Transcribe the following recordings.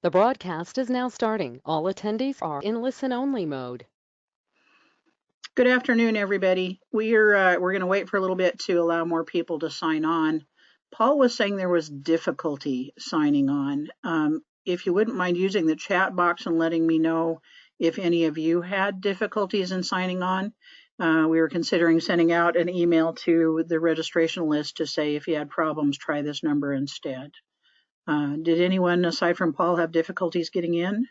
The broadcast is now starting. All attendees are in listen-only mode. Good afternoon, everybody. We're going to wait for a little bit to allow more people to sign on. Paul was saying there was difficulty signing on. If you wouldn't mind using the chat box and letting me know if any of you had difficulties in signing on. We were considering sending out an email to the registration list to say if you had problems, try this number instead. Did anyone aside from Paul have difficulties getting in?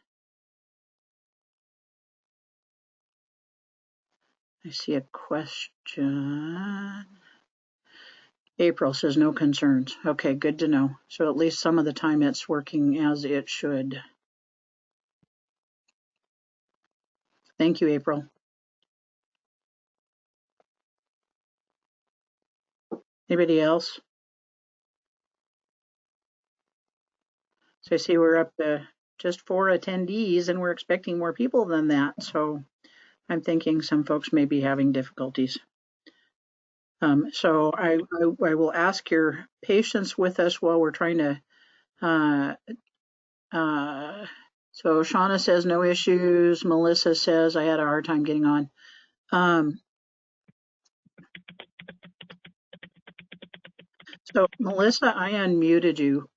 I see a question. April says no concerns. Okay, good to know. So at least some of the time it's working as it should. Thank you, April. Anybody else? So I see we're up to just 4 attendees and we're expecting more people than that. So I'm thinking some folks may be having difficulties. So I will ask your patience with us while we're trying to, so Shauna says no issues. Melissa says I had a hard time getting on. So Melissa, I unmuted you.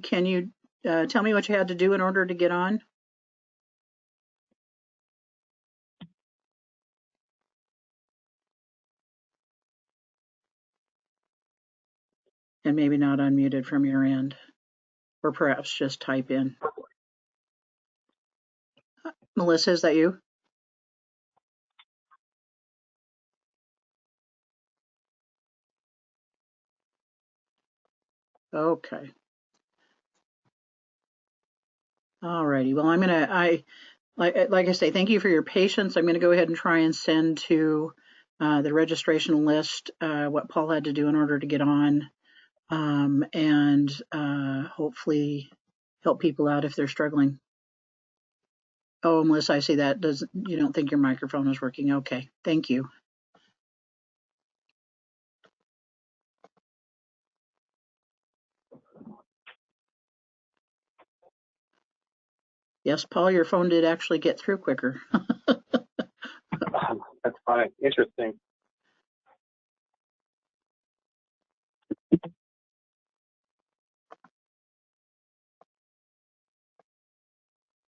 Can you tell me what you had to do in order to get on? And maybe not unmuted from your end, or perhaps just type in. Melissa, is that you? Okay. All righty. Well, I'm gonna, like I say, thank you for your patience. I'm gonna go ahead and try and send to the registration list what Paul had to do in order to get on, and hopefully help people out if they're struggling. Oh, Melissa, I see that. You don't think your microphone is working? Okay, thank you. Yes, Paul, your phone did actually get through quicker. That's fine. Interesting.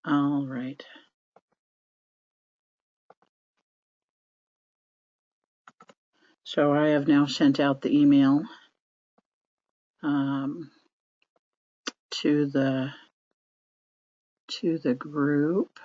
All right. So I have now sent out the email to the group.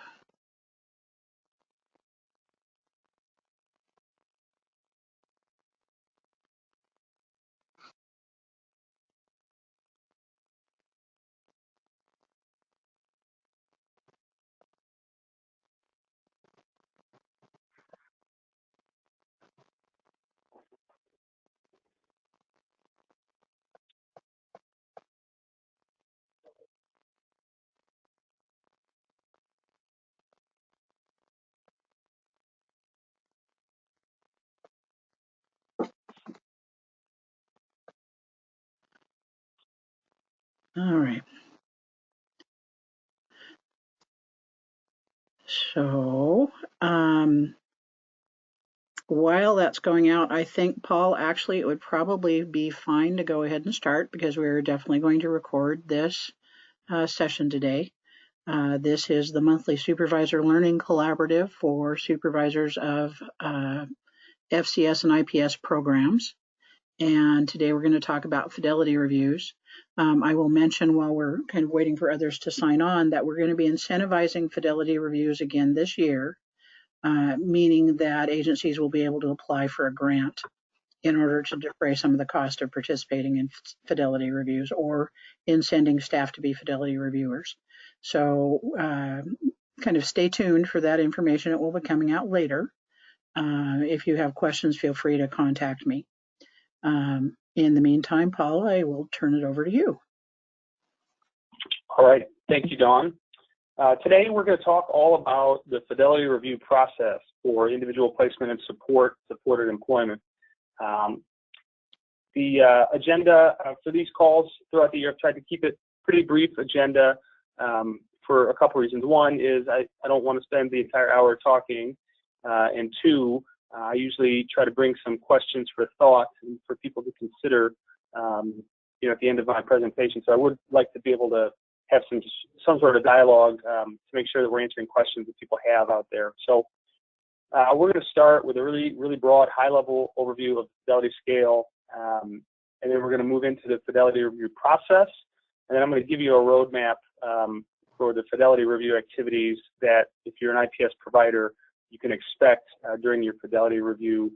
All right. So while that's going out, I think, Paul, actually it would probably be fine to go ahead and start because we're definitely going to record this session today. This is the monthly Supervisor Learning Collaborative for supervisors of FCS and IPS programs. And today we're going to talk about fidelity reviews. I will mention while we're kind of waiting for others to sign on that we're going to be incentivizing fidelity reviews again this year, meaning that agencies will be able to apply for a grant in order to defray some of the cost of participating in fidelity reviews or in sending staff to be fidelity reviewers. So kind of stay tuned for that information. It will be coming out later. If you have questions, feel free to contact me. In the meantime, Paul, I will turn it over to you. All right. Thank you, Dawn. Today, we're going to talk all about the fidelity review process for individual placement and supported employment. The agenda for these calls throughout the year, I've tried to keep it pretty brief agenda. for a couple reasons. One is I don't want to spend the entire hour talking, and two, I usually try to bring some questions for thought and for people to consider, at the end of my presentation. So I would like to be able to have some sort of dialogue to make sure that we're answering questions that people have out there. So we're going to start with a really broad, high-level overview of the Fidelity scale, and then we're going to move into the Fidelity review process, and then I'm going to give you a roadmap for the Fidelity review activities that, if you're an IPS provider, you can expect during your Fidelity review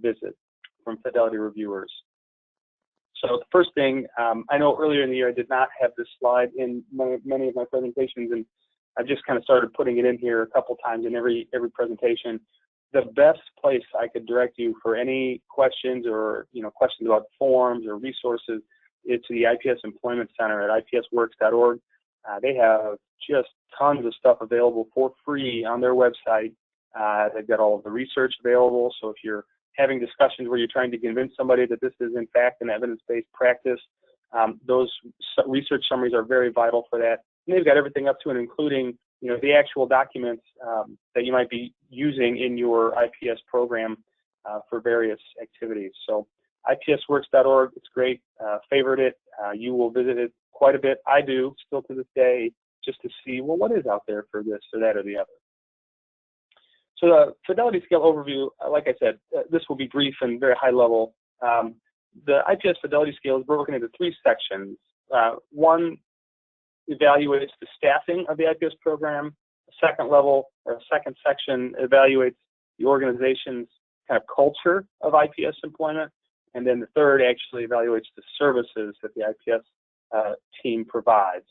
visit from Fidelity reviewers. So the first thing, I know earlier in the year I did not have this slide in many of my presentations, and I've just kind of started putting it in here a couple times in every presentation. The best place I could direct you for any questions or questions about forms or resources is to the IPS Employment Center at ipsworks.org. They have just tons of stuff available for free on their website. They've got all of the research available, so if you're having discussions where you're trying to convince somebody that this is in fact an evidence-based practice, those research summaries are very vital for that. And they've got everything up to and including the actual documents that you might be using in your IPS program for various activities. So ipsworks.org, it's great. Favorite it. You will visit it quite a bit. I do still to this day, just to see, well, what is out there for this or that or the other. So the Fidelity scale overview, like I said, this will be brief and very high level. The IPS Fidelity scale is broken into three sections. One evaluates the staffing of the IPS program. The second level, or second section, evaluates the organization's kind of culture of IPS employment. And then the third actually evaluates the services that the IPS team provides.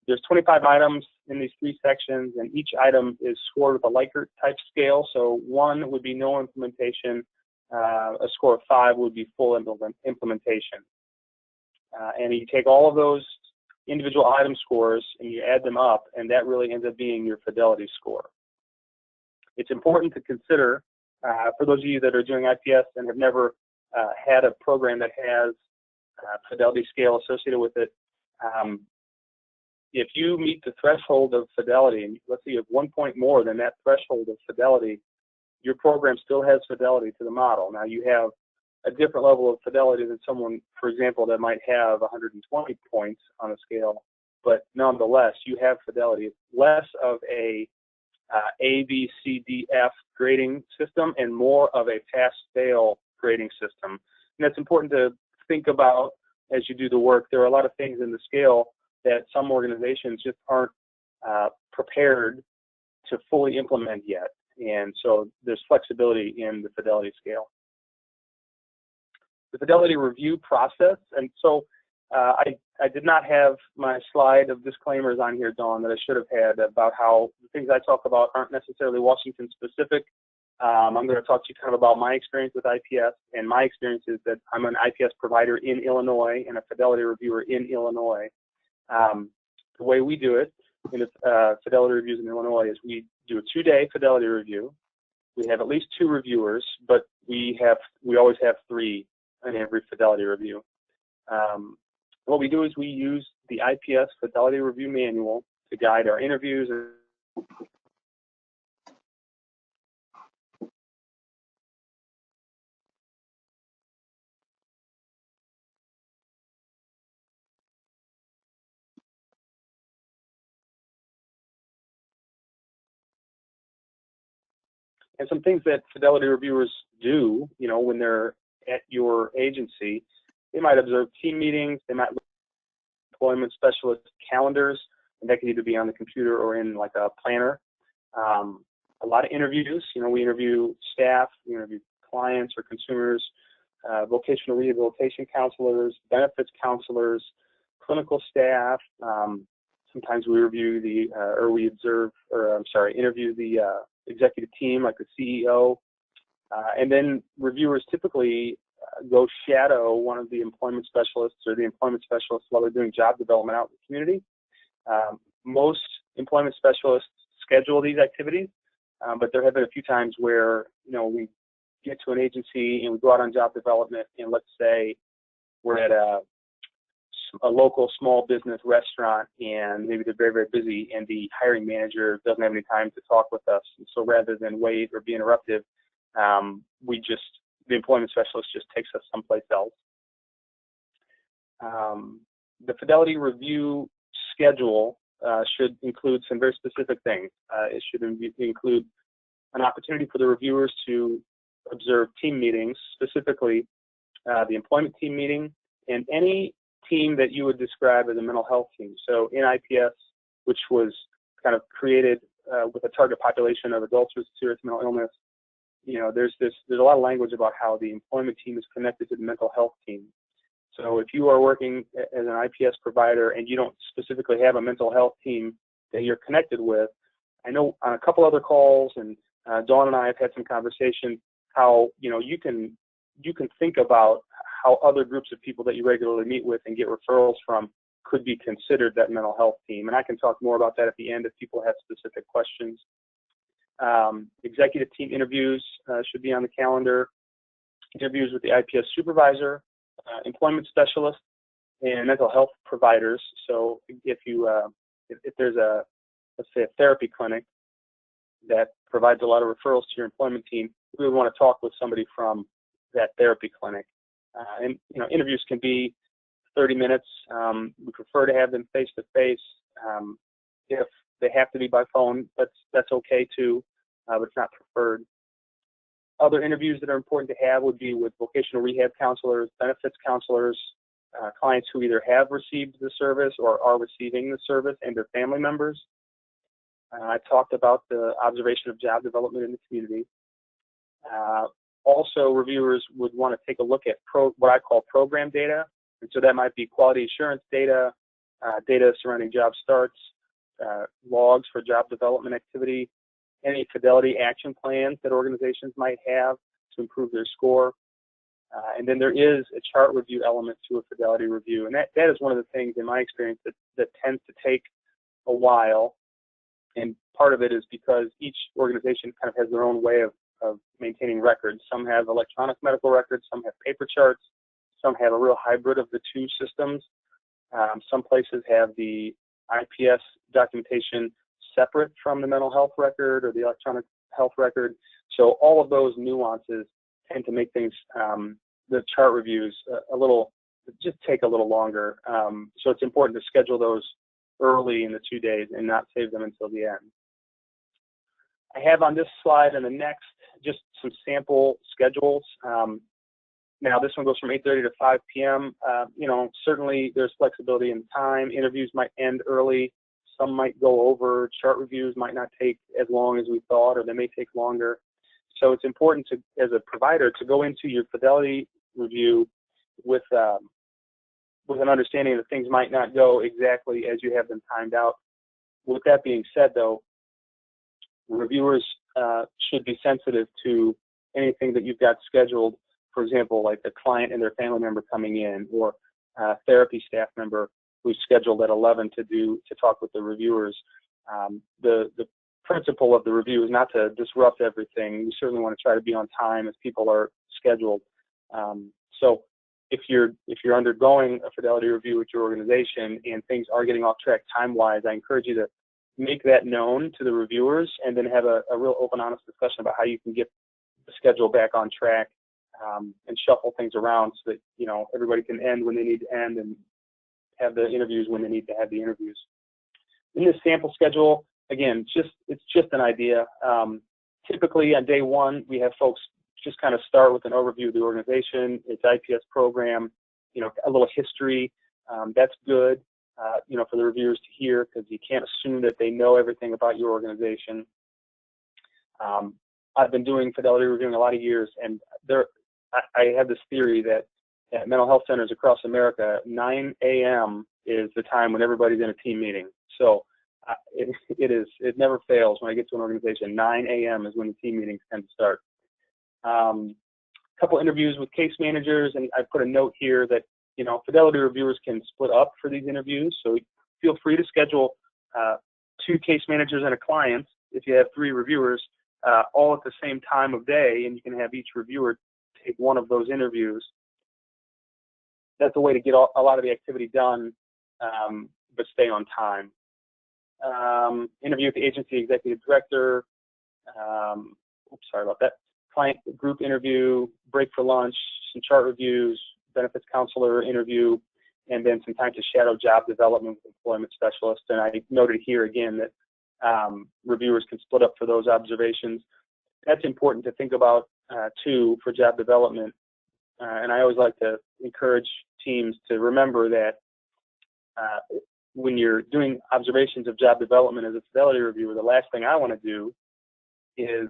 There's 25 items in these three sections, and each item is scored with a Likert type scale. So 1 would be no implementation, a score of 5 would be full implementation. And you take all of those individual item scores and you add them up, and that really ends up being your Fidelity score. It's important to consider, for those of you that are doing IPS and have never had a program that has Fidelity scale associated with it, if you meet the threshold of Fidelity, and let's say you have 1 point more than that threshold of Fidelity, your program still has Fidelity to the model. Now you have a different level of Fidelity than someone, for example, that might have 120 points on a scale, but nonetheless, you have Fidelity. It's less of a B, C, D, F grading system and more of a pass-fail grading system. And that's important to think about as you do the work. There are a lot of things in the scale that some organizations just aren't prepared to fully implement yet. And so there's flexibility in the Fidelity scale. The Fidelity review process, and so I did not have my slide of disclaimers on here, Dawn, that I should have had about how the things I talk about aren't necessarily Washington specific. I'm going to talk to you kind of about my experience with IPS, and my experience is that I'm an IPS provider in Illinois and a Fidelity reviewer in Illinois. The way we do it in Fidelity reviews in Illinois is we do a 2-day Fidelity review. We have at least 2 reviewers, but we always have 3 in every Fidelity review. What we do is we use the IPS Fidelity Review Manual to guide our interviews. And some things that Fidelity reviewers do, when they're at your agency, they might observe team meetings, they might look at employment specialist calendars, and that can either be on the computer or in like a planner. A lot of interviews, we interview staff, we interview clients or consumers, vocational rehabilitation counselors, benefits counselors, clinical staff. Sometimes we review interview the executive team, like the CEO, and then reviewers typically go shadow one of the employment specialists or the employment specialists while they're doing job development out in the community. Most employment specialists schedule these activities, but there have been a few times where we get to an agency and we go out on job development, and let's say we're at a a local small business restaurant, and maybe they're very, very busy, and the hiring manager doesn't have any time to talk with us. And so rather than wait or be interruptive, the employment specialist just takes us someplace else. The Fidelity review schedule should include some very specific things. It should include an opportunity for the reviewers to observe team meetings, specifically the employment team meeting, and any team that you would describe as a mental health team. So in IPS, which was kind of created with a target population of adults with serious mental illness, there's a lot of language about how the employment team is connected to the mental health team. So if you are working as an IPS provider and you don't specifically have a mental health team that you're connected with, I know on a couple other calls, and Dawn and I have had some conversation, how you can think about how other groups of people that you regularly meet with and get referrals from could be considered that mental health team. And I can talk more about that at the end if people have specific questions. Executive team interviews should be on the calendar. Interviews with the IPS supervisor, employment specialist, and mental health providers. So if there's let's say a therapy clinic that provides a lot of referrals to your employment team, we would want to talk with somebody from that therapy clinic. And interviews can be 30 minutes. We prefer to have them face to face. If they have to be by phone, that's okay too, but it's not preferred. Other interviews that are important to have would be with vocational rehab counselors, benefits counselors, clients who either have received the service or are receiving the service, and their family members. I talked about the observation of job development in the community. Also, reviewers would want to take a look at what I call program data. And so that might be quality assurance data, data surrounding job starts, logs for job development activity, any Fidelity action plans that organizations might have to improve their score. And then there is a chart review element to a Fidelity review. And that is one of the things in my experience that tends to take a while. And part of it is because each organization kind of has their own way of maintaining records. Some have electronic medical records, some have paper charts, some have a real hybrid of the two systems. Some places have the IPS documentation separate from the mental health record or the electronic health record. So all of those nuances tend to make things, the chart reviews, just take a little longer. So it's important to schedule those early in the 2 days and not save them until the end. I have on this slide and the next just some sample schedules. Now this one goes from 8:30 to 5 p.m. Certainly there's flexibility in time. Interviews might end early. Some might go over. Chart reviews might not take as long as we thought, or they may take longer. So it's important to, as a provider, to go into your Fidelity review with an understanding that things might not go exactly as you have them timed out. With that being said, though, reviewers should be sensitive to anything that you've got scheduled. For example, like a client and their family member coming in, or a therapy staff member who's scheduled at 11 to talk with the reviewers. The principle of the review is not to disrupt everything. We certainly want to try to be on time as people are scheduled. So if you're undergoing a Fidelity review with your organization and things are getting off track time-wise, I encourage you to make that known to the reviewers and then have a real open, honest discussion about how you can get the schedule back on track, and shuffle things around so that everybody can end when they need to end and have the interviews when they need to have the interviews. In this sample schedule, again, it's just an idea. Typically on day one, we have folks just kind of start with an overview of the organization, its IPS program, a little history. That's good, for the reviewers to hear, because you can't assume that they know everything about your organization. I've been doing Fidelity reviewing a lot of years, and I have this theory that at mental health centers across America, 9 a.m. is the time when everybody's in a team meeting. So it never fails when I get to an organization. 9 a.m. is when the team meetings tend to start. A couple interviews with case managers, and I put a note here that Fidelity reviewers can split up for these interviews. So feel free to schedule 2 case managers and a client if you have 3 reviewers, all at the same time of day, and you can have each reviewer take one of those interviews. that's a way to get a lot of the activity done, but stay on time. Interview with the agency executive director. Sorry about that. Client group interview, break for lunch, some chart reviews, benefits counselor interview, and then some time to shadow job development with employment specialists. And I noted here again that reviewers can split up for those observations. That's important to think about too for job development. And I always like to encourage teams to remember that when you're doing observations of job development as a Fidelity reviewer, the last thing I want to do is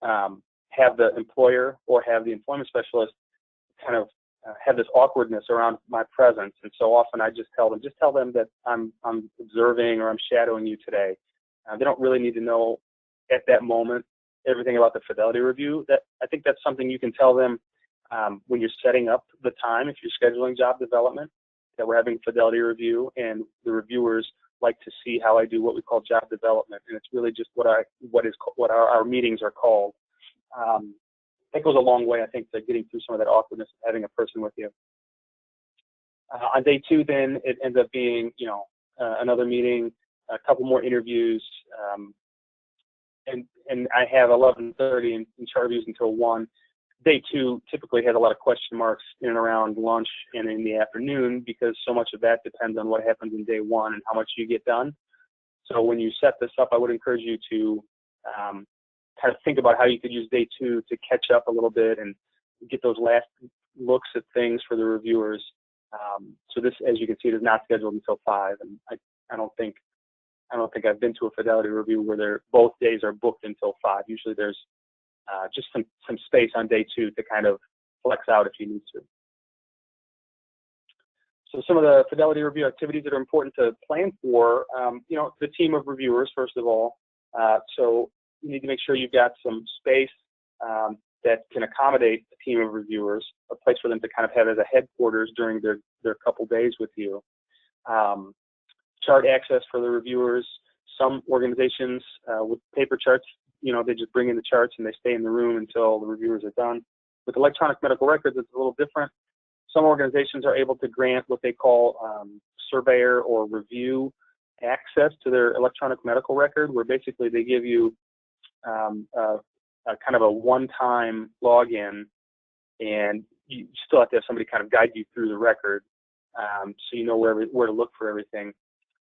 have the employer or have the employment specialist kind of have this awkwardness around my presence. And so often I just tell them that I'm observing or I'm shadowing you today. They don't really need to know at that moment everything about the Fidelity review. I think that's something you can tell them when you're setting up the time, if you're scheduling job development, that we're having Fidelity review, and the reviewers like to see how I do what we call job development, and it's really just what our meetings are called. That goes a long way, I think, to getting through some of that awkwardness of having a person with you. On day 2, then it ends up being, another meeting, a couple more interviews, and I have 11:30 in chart reviews until 1. Day 2 typically has a lot of question marks in and around lunch and in the afternoon, because so much of that depends on what happens in day 1 and how much you get done. So when you set this up, I would encourage you to kind of think about how you could use day 2 to catch up a little bit and get those last looks at things for the reviewers. So this, as you can see, is not scheduled until 5, and I don't think I've been to a Fidelity review where both days are booked until 5. Usually there's just some space on day 2 to kind of flex out if you need to. So some of the Fidelity review activities that are important to plan for, the team of reviewers, first of all. So you need to make sure you've got some space that can accommodate a team of reviewers, a place for them to kind of have as a headquarters during their couple days with you. Chart access for the reviewers. Some organizations with paper charts, they just bring in the charts and they stay in the room until the reviewers are done. With electronic medical records, it's a little different. Some organizations are able to grant what they call surveyor or review access to their electronic medical record, where basically they give you a kind of a one-time login, and you still have to have somebody kind of guide you through the record, so you know where to look for everything.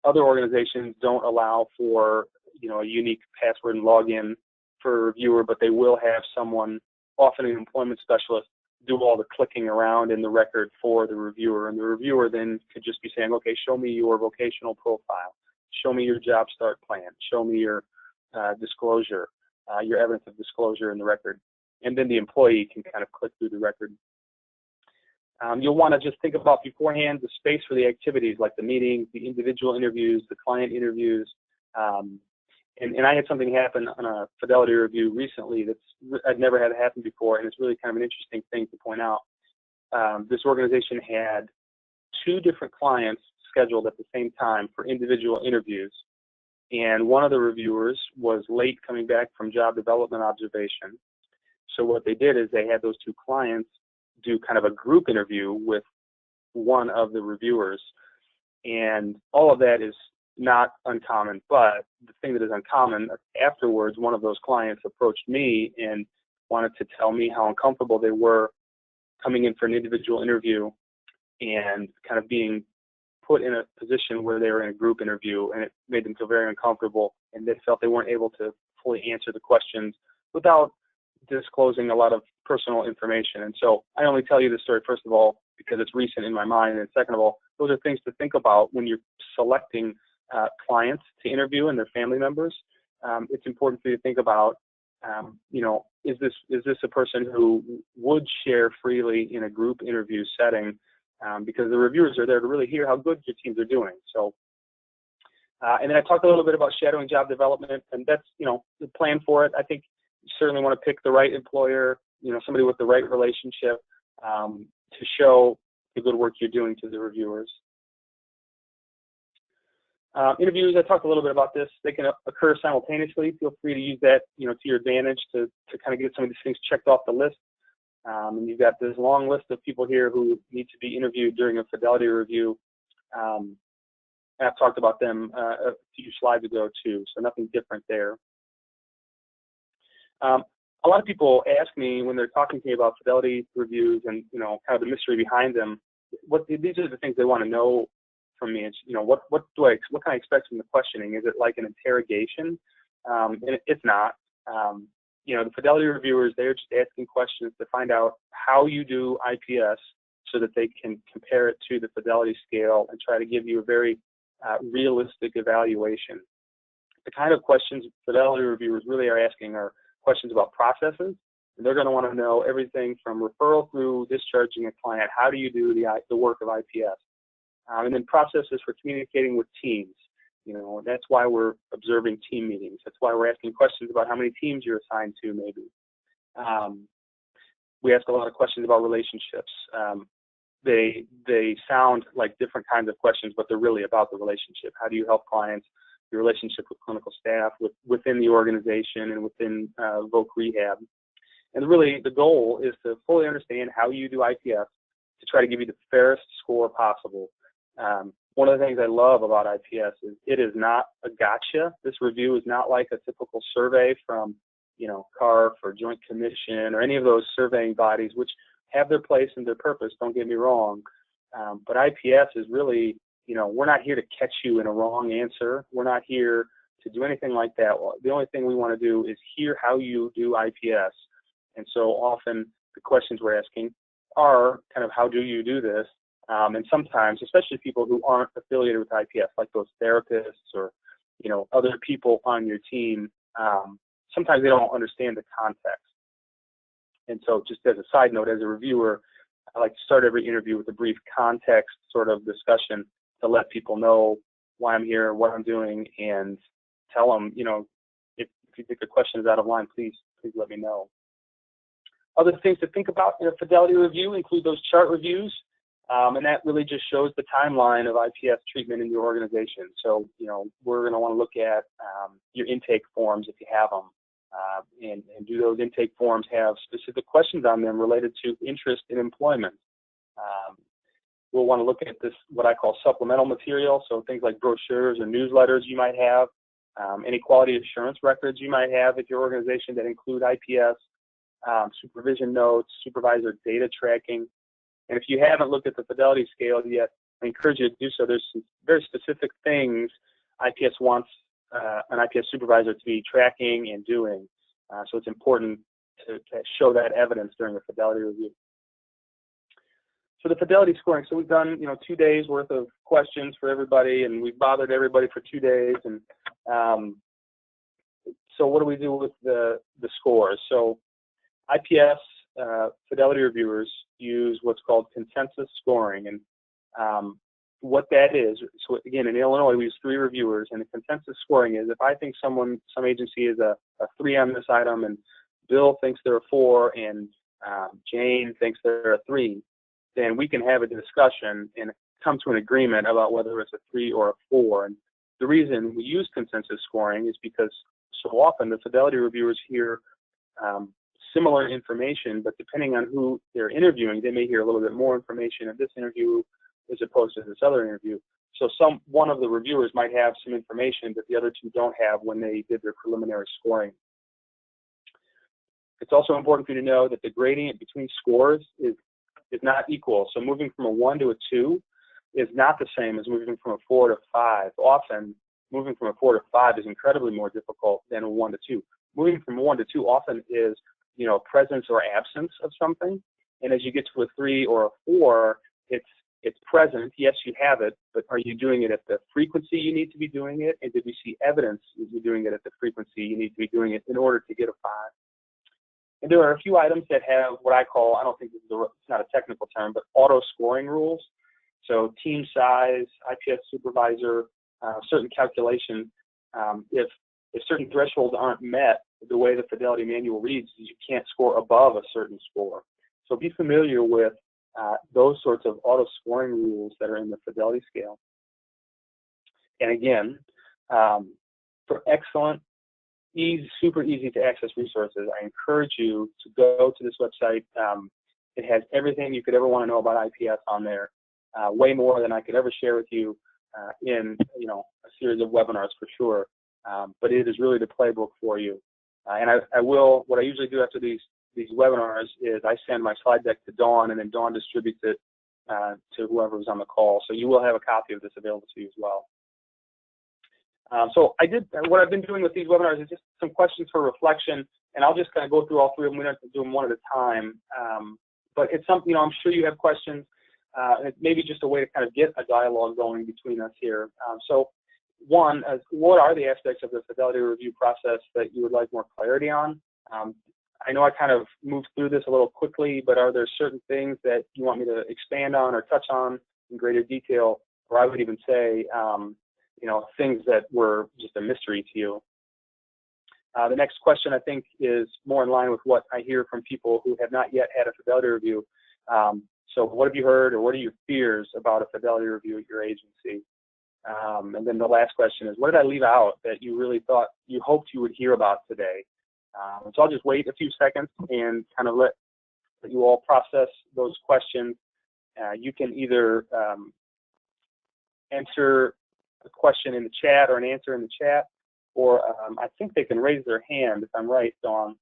Other organizations don't allow for a unique password and login for a reviewer, but they will have someone, often an employment specialist, do all the clicking around in the record for the reviewer, and the reviewer then could just be saying, okay, show me your vocational profile, show me your job start plan, show me your disclosure, your evidence of disclosure in the record, and then the employee can kind of click through the record. You'll want to just think about beforehand the space for the activities, like the meetings, the individual interviews, the client interviews. And I had something happen on a Fidelity review recently I'd never had happen before, and it's really kind of an interesting thing to point out. This organization had 2 different clients scheduled at the same time for individual interviews, and one of the reviewers was late coming back from job development observation. So what they did is they had those 2 clients do kind of a group interview with one of the reviewers, and all of that is not uncommon. But the thing that is uncommon, afterwards, one of those clients approached me and wanted to tell me how uncomfortable they were coming in for an individual interview and kind of being put in a position where they were in a group interview, and it made them feel very uncomfortable, and they felt they weren't able to fully answer the questions without disclosing a lot of personal information. And so I only tell you this story, first of all, because it's recent in my mind, and second of all, those are things to think about when you're selecting clients to interview and their family members. It's important for you to think about, is this a person who would share freely in a group interview setting, because the reviewers are there to really hear how good your teams are doing. So, and then I talked a little bit about shadowing job development, and that's, the plan for it. I think you certainly want to pick the right employer, somebody with the right relationship, to show the good work you're doing to the reviewers. Interviews, I talked a little bit about this. They can occur simultaneously. Feel free to use that, to your advantage to kind of get some of these things checked off the list. And you've got this long list of people here who need to be interviewed during a Fidelity review. And I've talked about them a few slides ago too, so nothing different there. A lot of people ask me when they're talking to me about Fidelity reviews and, you know, kind of the mystery behind them, these are the things they want to know from me. It's, you know, what can I expect from the questioning? Is it like an interrogation? And it's not. You know, the Fidelity reviewers, they're just asking questions to find out how you do IPS so that they can compare it to the Fidelity scale and try to give you a very realistic evaluation. The kind of questions Fidelity reviewers really are asking are questions about processes. And they're going to want to know everything from referral through discharging a client. How do you do the work of IPS? And then processes for communicating with teams. You know, that's why we're observing team meetings. That's why we're asking questions about how many teams you're assigned to, maybe. We ask a lot of questions about relationships. They sound like different kinds of questions, but they're really about the relationship. How do you help clients? Your relationship with clinical staff, within the organization, and within Voc Rehab. And really, the goal is to fully understand how you do IPS to try to give you the fairest score possible. One of the things I love about IPS is it is not a gotcha. This review is not like a typical survey from, you know, CARF or Joint Commission or any of those surveying bodies, which have their place and their purpose, don't get me wrong. But IPS is really, you know, we're not here to catch you in a wrong answer. We're not here to do anything like that. The only thing we want to do is hear how you do IPS. And so often the questions we're asking are kind of, how do you do this? And sometimes, especially people who aren't affiliated with IPS, like those therapists or, you know, other people on your team, sometimes they don't understand the context. And so just as a side note, as a reviewer, I like to start every interview with a brief context sort of discussion to let people know why I'm here, what I'm doing, and tell them, you know, if you think the question is out of line, please let me know. Other things to think about in a Fidelity review include those chart reviews, and that really just shows the timeline of IPS treatment in your organization. So, you know, we're going to want to look at your intake forms if you have them, and do those intake forms have specific questions on them related to interest in employment. We'll want to look at this, what I call supplemental material, so things like brochures or newsletters you might have, any quality assurance records you might have at your organization that include IPS, supervision notes, supervisor data tracking. And if you haven't looked at the Fidelity scale yet, I encourage you to do so. There's some very specific things IPS wants an IPS supervisor to be tracking and doing. So it's important to show that evidence during the Fidelity review. So the Fidelity scoring, so we've done, you know, 2 days worth of questions for everybody, and we've bothered everybody for 2 days. And so what do we do with the scores? So IPS Fidelity reviewers use what's called consensus scoring. And what that is, so again, in Illinois, we use 3 reviewers, and the consensus scoring is if I think some agency is a 3 on this item, and Bill thinks they're a 4, and Jane thinks they're a 3, then we can have a discussion and come to an agreement about whether it's a 3 or a 4. And the reason we use consensus scoring is because so often the Fidelity reviewers hear similar information, but depending on who they're interviewing, they may hear a little bit more information in this interview as opposed to this other interview. So one of the reviewers might have some information that the other 2 don't have when they did their preliminary scoring. It's also important for you to know that the gradient between scores is not equal. So moving from a 1 to a 2 is not the same as moving from a 4 to 5. Often, moving from a 4 to 5 is incredibly more difficult than a 1 to 2. Moving from 1 to 2 often is, you know, presence or absence of something. And as you get to a 3 or a 4, it's present. Yes, you have it, but are you doing it at the frequency you need to be doing it? And did we see evidence that you're doing it at the frequency you need to be doing it in order to get a 5? And there are a few items that have what I call, I don't think it's not a technical term, but auto scoring rules. So team size, IPS supervisor, certain calculations. If certain thresholds aren't met, the way the Fidelity manual reads is you can't score above a certain score. So be familiar with those sorts of auto scoring rules that are in the Fidelity scale. And again, for excellent super easy to access resources. I encourage you to go to this website. It has everything you could ever want to know about IPS on there, way more than I could ever share with you in a series of webinars for sure. But it is really the playbook for you. And what I usually do after these webinars is I send my slide deck to Dawn, and then Dawn distributes it to whoever's on the call. So you will have a copy of this available to you as well. So what I've been doing with these webinars is just some questions for reflection, and I'll just kind of go through all three of them. We don't have to do them one at a time. But it's something, I'm sure you have questions. It's maybe just a way to kind of get a dialogue going between us here. So one, what are the aspects of the Fidelity review process that you would like more clarity on? I know I kind of moved through this a little quickly, but are there certain things that you want me to expand on or touch on in greater detail? Or I would even say, things that were just a mystery to you. The next question, I think, is more in line with what I hear from people who have not yet had a Fidelity review. So what have you heard, or what are your fears about a Fidelity review at your agency? And then the last question is, what did I leave out that you really thought, you hoped you would hear about today? So I'll just wait a few seconds and kind of let you all process those questions. You can either enter a question in the chat or an answer in the chat, or I think they can raise their hand if I'm right, Dawn.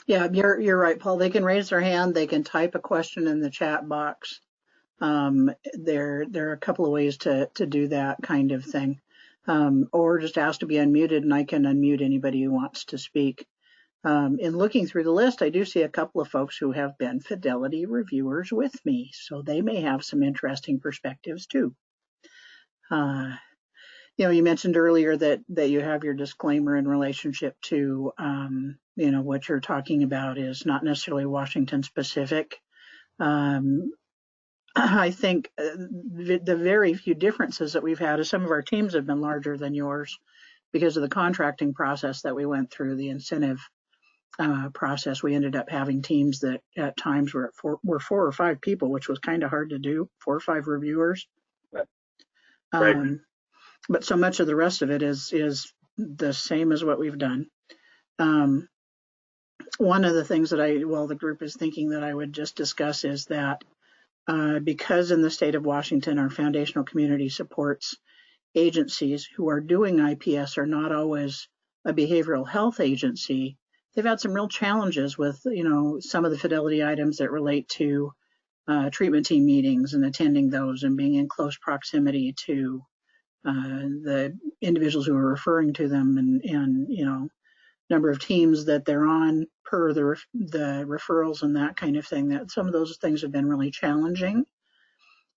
Yeah, you're right, Paul. They can raise their hand. They can type a question in the chat box. There are a couple of ways to do that kind of thing, or just ask to be unmuted, and I can unmute anybody who wants to speak. In looking through the list, I do see a couple of folks who have been Fidelity reviewers with me, so they may have some interesting perspectives too. You mentioned earlier that you have your disclaimer in relationship to, what you're talking about is not necessarily Washington specific. I think the very few differences that we've had is some of our teams have been larger than yours because of the contracting process that we went through, the incentive process. We ended up having teams that at times were 4 or 5 people, which was kind of hard to do, 4 or 5 reviewers. Right. But so much of the rest of it is the same as what we've done. One of the things that the group is thinking that I would just discuss is that because in the state of Washington, our foundational community supports agencies who are doing IPS are not always a behavioral health agency. They've had some real challenges with, some of the Fidelity items that relate to treatment team meetings and attending those and being in close proximity to the individuals who are referring to them and number of teams that they're on per the referrals and that kind of thing. That some of those things have been really challenging.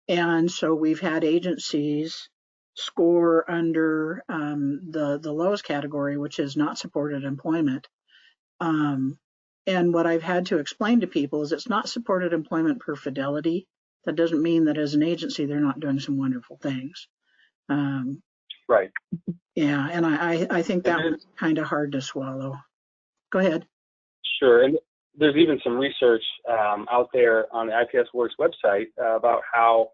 And so we've had agencies score under the lowest category, which is not supported employment. And what I've had to explain to people is it's not supported employment per Fidelity. That doesn't mean that as an agency they're not doing some wonderful things. Right. Yeah, and I think that was kind of hard to swallow. Go ahead. Sure, and there's even some research out there on the IPS Works website about how,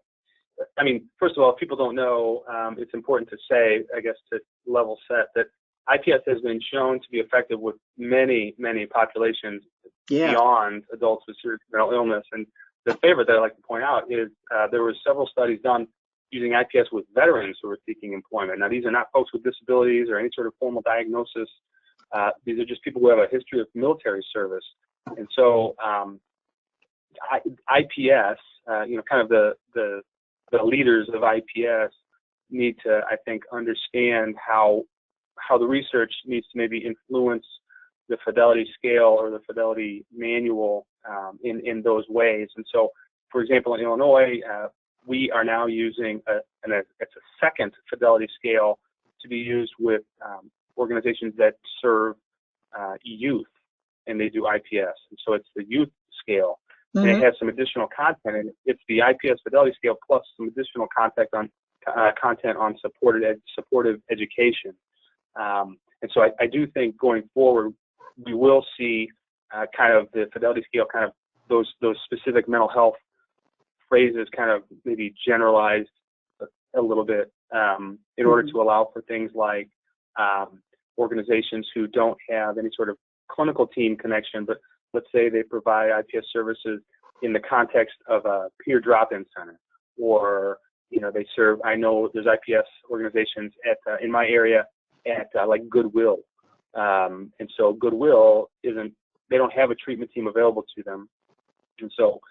first of all, if people don't know, it's important to say, I guess, to level set, that IPS has been shown to be effective with many, many populations beyond adults with serious mental illness. And the favorite that I like to point out is there were several studies done using IPS with veterans who are seeking employment. Now, these are not folks with disabilities or any sort of formal diagnosis. These are just people who have a history of military service. And so IPS, kind of the leaders of IPS need to, I think, understand how the research needs to maybe influence the Fidelity scale or the Fidelity manual in those ways. And so, for example, in Illinois, we are now using it's a second Fidelity scale to be used with organizations that serve youth, and they do IPS. And so it's the youth scale, and it has some additional content, and it's the IPS Fidelity scale plus some additional content on supportive education. And so I do think going forward, we will see kind of the Fidelity scale, kind of those specific mental health phrases kind of maybe generalized a little bit in order to allow for things like organizations who don't have any sort of clinical team connection, but let's say they provide IPS services in the context of a peer drop-in center, or they serve. I know there's IPS organizations in my area at like Goodwill, and so Goodwill they don't have a treatment team available to them, and so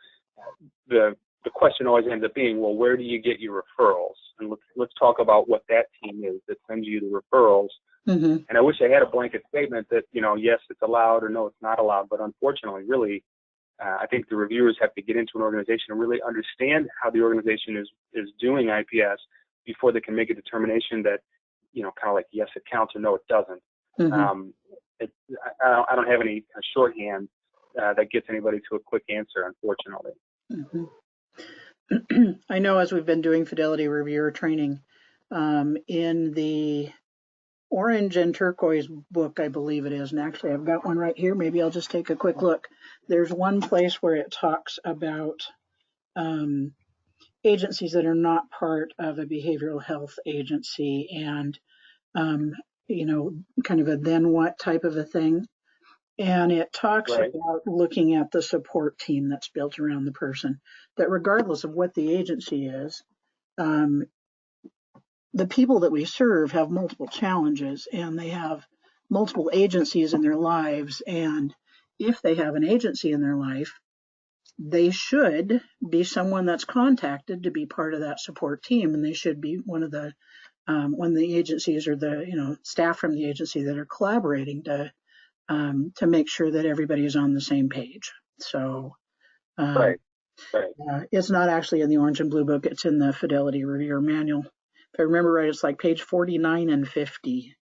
the question always ends up being, well, where do you get your referrals? And let's talk about what that team is that sends you the referrals. Mm-hmm. And I wish I had a blanket statement that, yes, it's allowed, or no, it's not allowed. But unfortunately, really, I think the reviewers have to get into an organization and really understand how the organization is doing IPS before they can make a determination that, kind of like, yes, it counts, or no, it doesn't. Mm-hmm. I don't have any shorthand that gets anybody to a quick answer, unfortunately. Mm-hmm. I know as we've been doing Fidelity reviewer training, in the orange and turquoise book, I believe it is, and actually I've got one right here. Maybe I'll just take a quick look. There's one place where it talks about agencies that are not part of a behavioral health agency, and kind of a then what type of a thing. And it talks Right. about looking at the support team that's built around the person, that regardless of what the agency is, the people that we serve have multiple challenges, and they have multiple agencies in their lives. And if they have an agency in their life, they should be someone that's contacted to be part of that support team, and they should be one of the agencies, or the staff from the agency that are collaborating to make sure that everybody is on the same page. So Right. It's not actually in the orange and blue book, it's in the Fidelity Reviewer Manual. If I remember right, it's like page 49 and 50.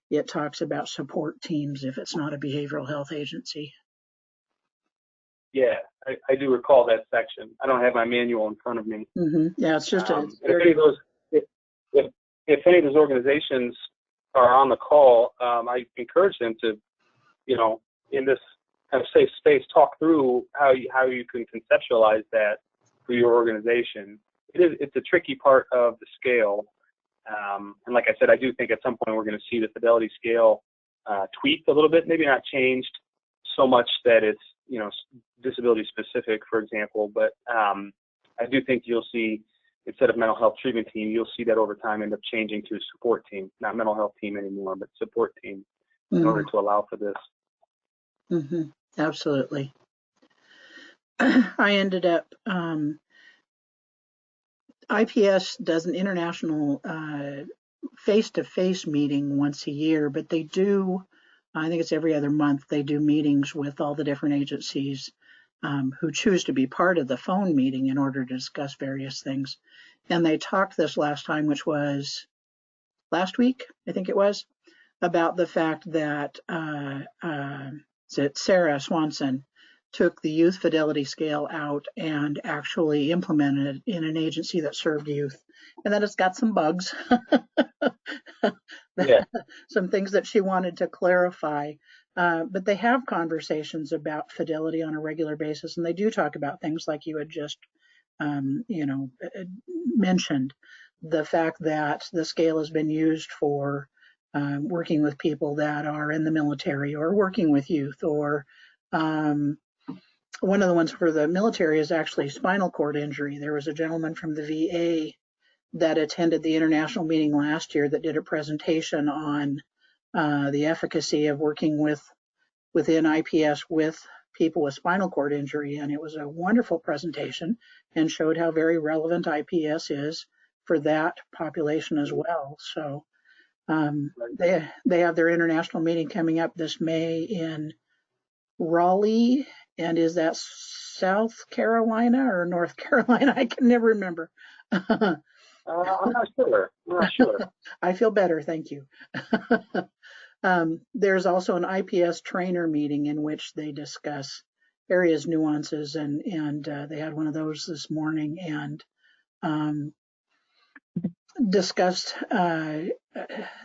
It talks about support teams if it's not a behavioral health agency. Yeah, I do recall that section. I don't have my manual in front of me. Mm-hmm. Yeah, it's just if any of those organizations are on the call, I encourage them to, in this kind of safe space, talk through how you can conceptualize that for your organization. It's a tricky part of the scale. And like I said, I do think at some point we're going to see the Fidelity scale tweaked a little bit, maybe not changed so much that it's, disability specific, for example, but I do think you'll see, instead of mental health treatment team, you'll see that over time end up changing to a support team, not mental health team anymore, but support team, in order to allow for this. Mm-hmm. Absolutely. I ended up, IPS does an international face-to-face meeting once a year, but they do, I think it's every other month, they do meetings with all the different agencies who choose to be part of the phone meeting in order to discuss various things. And they talked this last time, which was last week, I think it was, about the fact that Sarah Swanson took the youth fidelity scale out and actually implemented it in an agency that served youth, and that it's got some bugs. Yeah. Some things that she wanted to clarify. But they have conversations about fidelity on a regular basis, and they do talk about things like you had just mentioned, the fact that the scale has been used for working with people that are in the military, or working with youth, or one of the ones for the military is actually spinal cord injury. There was a gentleman from the VA that attended the international meeting last year that did a presentation on the efficacy of working within IPS with people with spinal cord injury, and it was a wonderful presentation and showed how very relevant IPS is for that population as well. So they have their international meeting coming up this May in Raleigh, and is that South Carolina or North Carolina? I can never remember. I'm not sure. I feel better, thank you. There's also an IPS trainer meeting in which they discuss various nuances, and they had one of those this morning, and discussed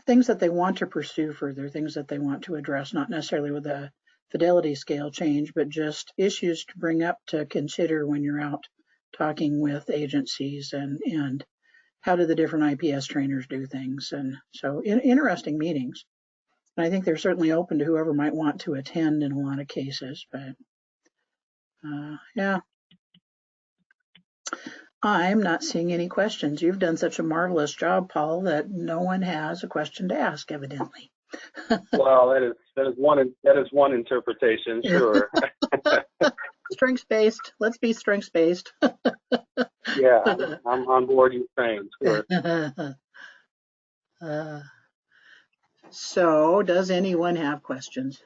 things that they want to pursue further, things that they want to address, not necessarily with a fidelity scale change, but just issues to bring up to consider when you're out talking with agencies, and how do the different IPS trainers do things. And so interesting meetings. And I think they're certainly open to whoever might want to attend in a lot of cases, but yeah. I'm not seeing any questions. You've done such a marvelous job, Paul, that no one has a question to ask, evidently. Well, that is one interpretation, sure. Strengths-based. Let's be strengths-based. Yeah, I'm on board your train, sure. So, does anyone have questions?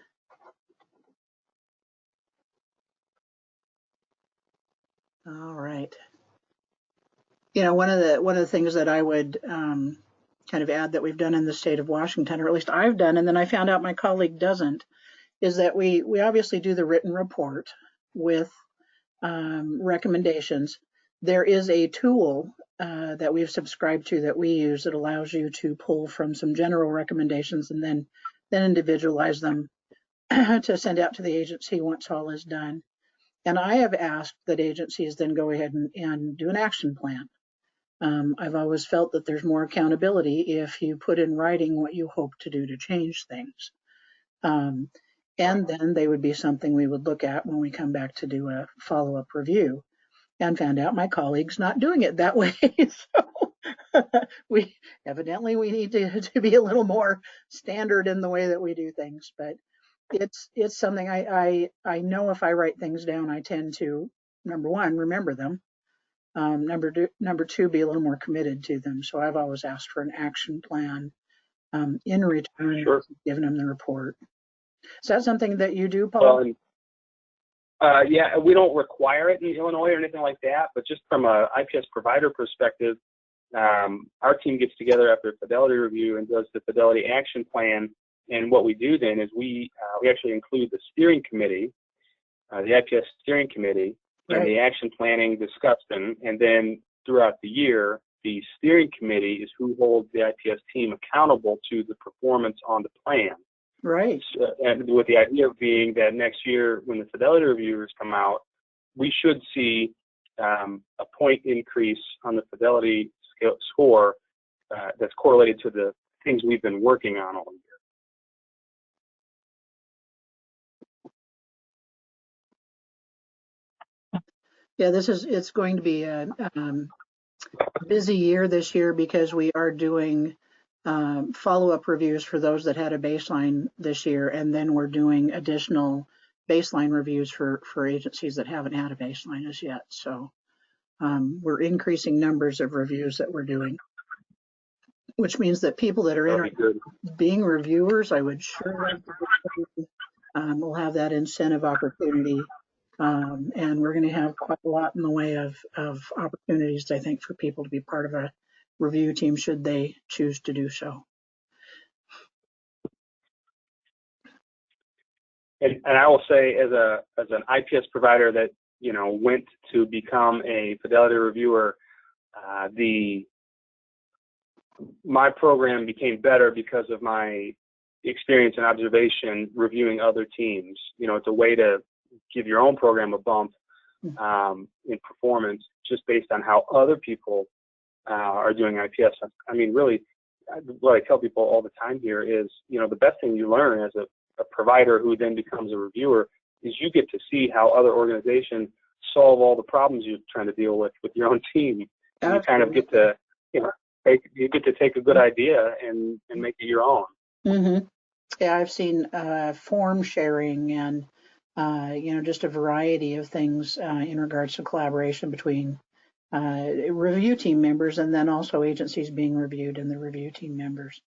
All right. You know, one of the things that I would kind of add that we've done in the state of Washington, or at least I've done, and then I found out my colleague doesn't, is that we obviously do the written report with recommendations. There is a tool that we've subscribed to that we use that allows you to pull from some general recommendations and then individualize them to send out to the agency once all is done. And I have asked that agencies then go ahead and do an action plan. I've always felt that there's more accountability if you put in writing what you hope to do to change things. And then they would be something we would look at when we come back to do a follow-up review, and found out my colleague's not doing it that way. So we need to be a little more standard in the way that we do things, but it's something I know if I write things down, I tend to, number one, remember them. Number two, be a little more committed to them. So I've always asked for an action plan in return, Sure. giving them the report. Is that something that you do, Paul? Well, yeah, we don't require it in Illinois or anything like that, but just from a IPS provider perspective, our team gets together after a Fidelity review and does the Fidelity action plan. And what we do then is we actually include the steering committee, the IPS steering committee, and the action planning discussion. And then throughout the year, the steering committee is who holds the IPS team accountable to the performance on the plan. Right. And with the idea being that next year, when the Fidelity reviewers come out, we should see a point increase on the Fidelity score that's correlated to the things we've been working on all year. Yeah, it's going to be a busy year this year because we are doing follow-up reviews for those that had a baseline this year, and then we're doing additional baseline reviews for agencies that haven't had a baseline as yet. So we're increasing numbers of reviews that we're doing, which means that people that are interested in being reviewers, I would sure like to we'll have that incentive opportunity. And we're going to have quite a lot in the way of opportunities, I think, for people to be part of a review team should they choose to do so. And I will say, as an IPS provider that went to become a Fidelity reviewer, my program became better because of my experience and observation reviewing other teams. It's a way to give your own program a bump in performance just based on how other people are doing IPS. I mean, really, what I tell people all the time here is, the best thing you learn as a provider who then becomes a reviewer is you get to see how other organizations solve all the problems you're trying to deal with your own team. And you kind of get to, take a good idea and make it your own. Mm-hmm. Yeah, I've seen form sharing and just a variety of things in regards to collaboration between review team members and then also agencies being reviewed and the review team members.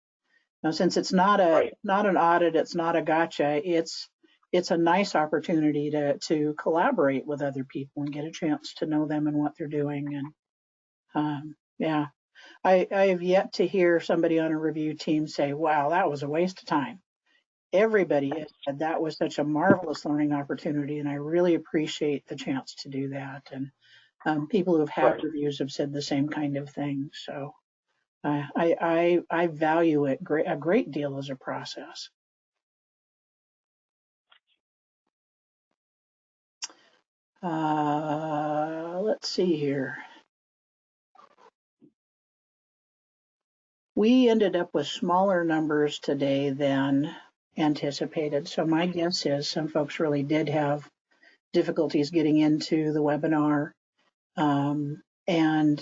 Now, since it's not an audit, it's not a gotcha. It's a nice opportunity to collaborate with other people and get a chance to know them and what they're doing. And yeah, I have yet to hear somebody on a review team say, "Wow, that was a waste of time." Everybody has said that was such a marvelous learning opportunity, and I really appreciate the chance to do that. And people who have had reviews have said the same kind of thing. So I value it a great deal as a process. Let's see here. We ended up with smaller numbers today than anticipated. So my guess is some folks really did have difficulties getting into the webinar, and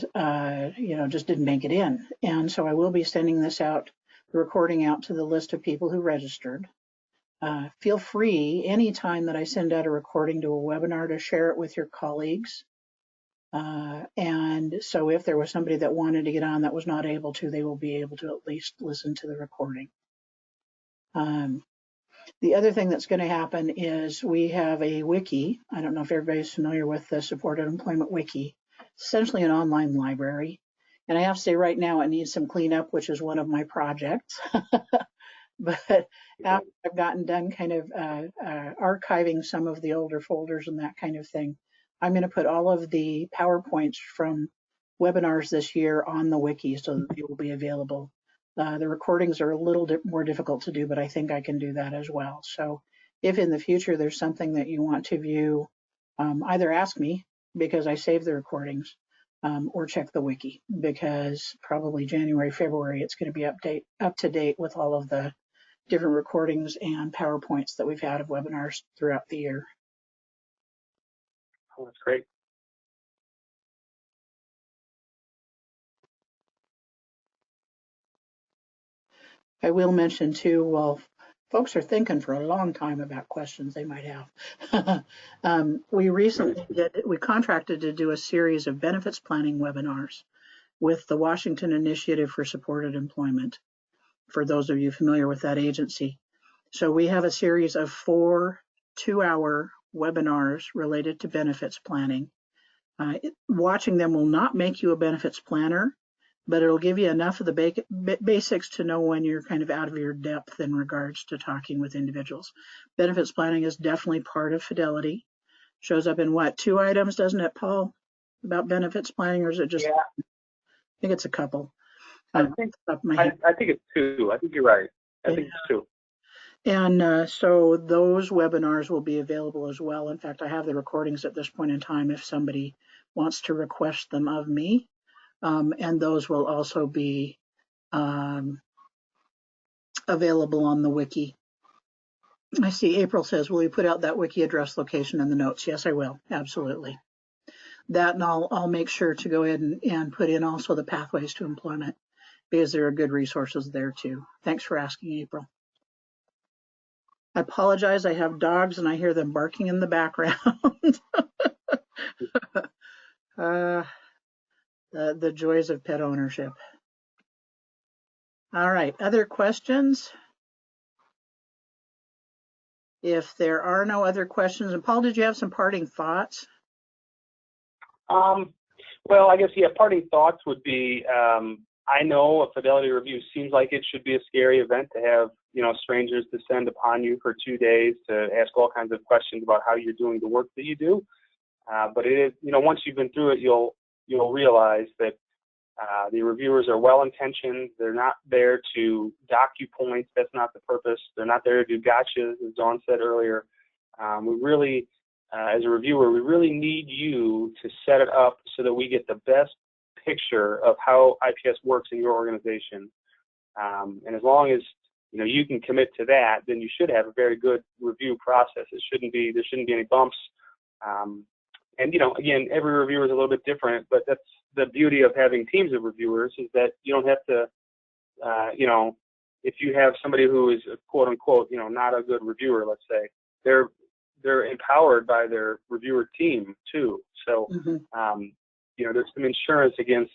just didn't make it in. And so I will be sending this out, the recording out to the list of people who registered. Feel free anytime that I send out a recording to a webinar to share it with your colleagues. And so if there was somebody that wanted to get on that was not able to, they will be able to at least listen to the recording. The other thing that's going to happen is we have a wiki. I don't know if everybody's familiar with the Supported Employment Wiki. It's essentially an online library. And I have to say right now it needs some cleanup, which is one of my projects. But after I've gotten done kind of archiving some of the older folders and that kind of thing, I'm going to put all of the PowerPoints from webinars this year on the wiki so that they will be available. The recordings are a little more difficult to do, but I think I can do that as well. So if in the future there's something that you want to view, either ask me because I save the recordings, or check the wiki, because probably January, February, it's going to be up to date with all of the different recordings and PowerPoints that we've had of webinars throughout the year. Oh, that's great. I will mention too, well, folks are thinking for a long time about questions they might have. We recently we contracted to do a series of benefits planning webinars with the Washington Initiative for Supported Employment, for those of you familiar with that agency. So we have a series of 4 two-hour webinars related to benefits planning. Watching them will not make you a benefits planner, but it'll give you enough of the basics to know when you're kind of out of your depth in regards to talking with individuals. Benefits planning is definitely part of Fidelity. Shows up in what, 2 items, doesn't it, Paul, about benefits planning, or is it just? Yeah. I think it's a couple. I think it's 2. I think you're right. I think it's 2. And so those webinars will be available as well. In fact, I have the recordings at this point in time if somebody wants to request them of me. And those will also be available on the wiki. I see April says, will you put out that wiki address location in the notes? Yes, I will. Absolutely. That, and I'll make sure to go ahead and put in also the pathways to employment, because there are good resources there too. Thanks for asking, April. I apologize. I have dogs and I hear them barking in the background. The joys of pet ownership. All right, other questions? If there are no other questions, and Paul, did you have some parting thoughts? Well, I guess, yeah, parting thoughts would be, I know a Fidelity review seems like it should be a scary event to have, strangers descend upon you for 2 days to ask all kinds of questions about how you're doing the work that you do. But it is, once you've been through it, you'll realize that the reviewers are well-intentioned. They're not there to dock you points. That's not the purpose. They're not there to do gotchas, as Dawn said earlier. We really, as a reviewer, we really need you to set it up so that we get the best picture of how IPS works in your organization. And as long as you can commit to that, then you should have a very good review process. There shouldn't be any bumps. And again, every reviewer is a little bit different, but that's the beauty of having teams of reviewers, is that you don't have to, if you have somebody who is quote unquote, not a good reviewer, let's say, they're empowered by their reviewer team too. So, there's some insurance against,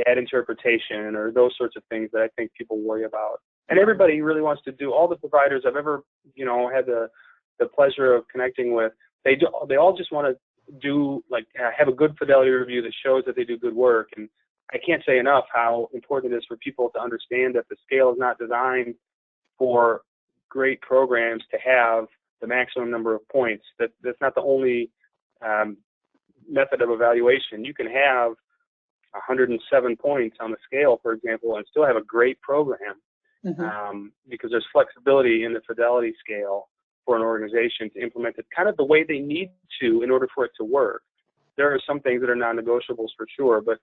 bad interpretation or those sorts of things that I think people worry about. And everybody really wants to do, all the providers I've ever, had the pleasure of connecting with, they all just want to do, have a good Fidelity review that shows that they do good work. And I can't say enough how important it is for people to understand that the scale is not designed for great programs to have the maximum number of points. That's not the only method of evaluation. You can have 107 points on the scale, for example, and still have a great program, because there's flexibility in the Fidelity scale for an organization to implement it kind of the way they need to in order for it to work. There are some things that are non-negotiables for sure, but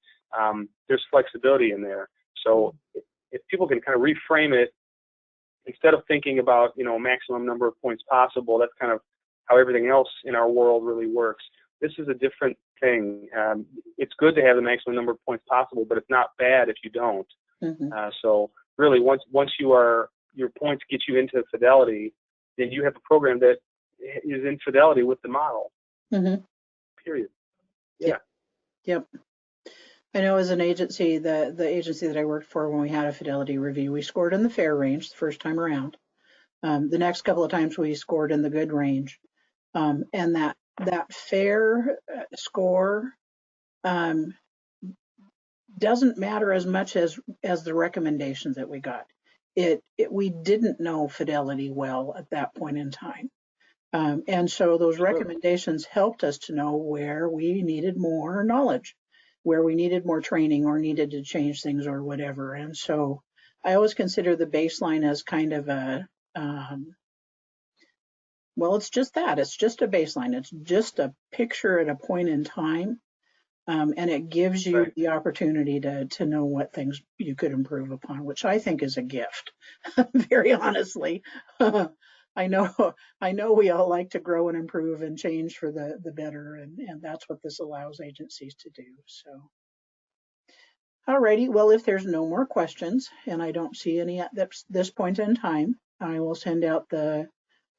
there's flexibility in there. So if people can kind of reframe it instead of thinking about, maximum number of points possible, that's kind of how everything else in our world really works. This is a different thing. It's good to have the maximum number of points possible, but it's not bad if you don't. Mm-hmm. So really, once your points get you into Fidelity, then you have a program that is in Fidelity with the model. Mm-hmm. Period. Yeah. Yep. I know as an agency, the agency that I worked for, when we had a Fidelity review, we scored in the fair range the first time around. The next couple of times we scored in the good range. And that fair score doesn't matter as much as the recommendations that we got. We didn't know Fidelity well at that point in time. And so those recommendations helped us to know where we needed more knowledge, where we needed more training or needed to change things or whatever. And so I always consider the baseline as kind of well, it's just that. It's just a baseline. It's just a picture at a point in time. And it gives you the opportunity to know what things you could improve upon, which I think is a gift, very honestly. I know we all like to grow and improve and change for the better, and that's what this allows agencies to do. So, alrighty, well, if there's no more questions, and I don't see any at this point in time, I will send out the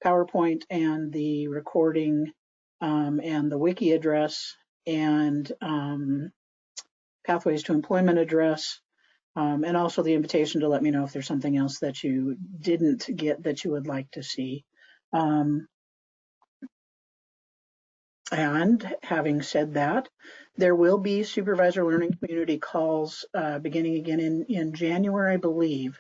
PowerPoint and the recording and the wiki address and Pathways to Employment address, and also the invitation to let me know if there's something else that you didn't get that you would like to see. And having said that, there will be supervisor learning community calls beginning again in January, I believe.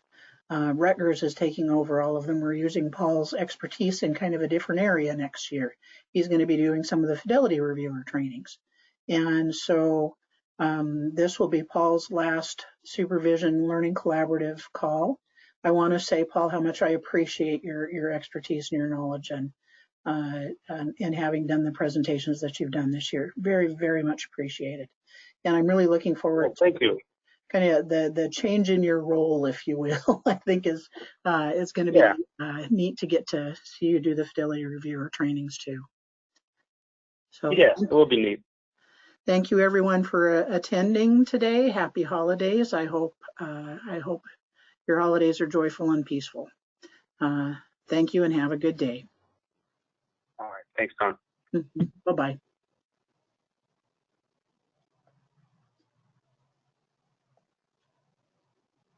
Rutgers is taking over all of them. We're using Paul's expertise in kind of a different area next year. He's going to be doing some of the Fidelity reviewer trainings. And so this will be Paul's last supervision learning collaborative call. I want to say, Paul, how much I appreciate your expertise and your knowledge and having done the presentations that you've done this year. Very, very much appreciated. And I'm really looking forward to thank you. Kind of the change in your role, if you will. I think is going to be neat to get to see you do the Fidelity reviewer trainings too. So yeah, it will be neat. Thank you everyone for attending today. Happy holidays. I hope your holidays are joyful and peaceful. Thank you and have a good day. All right. Thanks, Don. Bye-bye.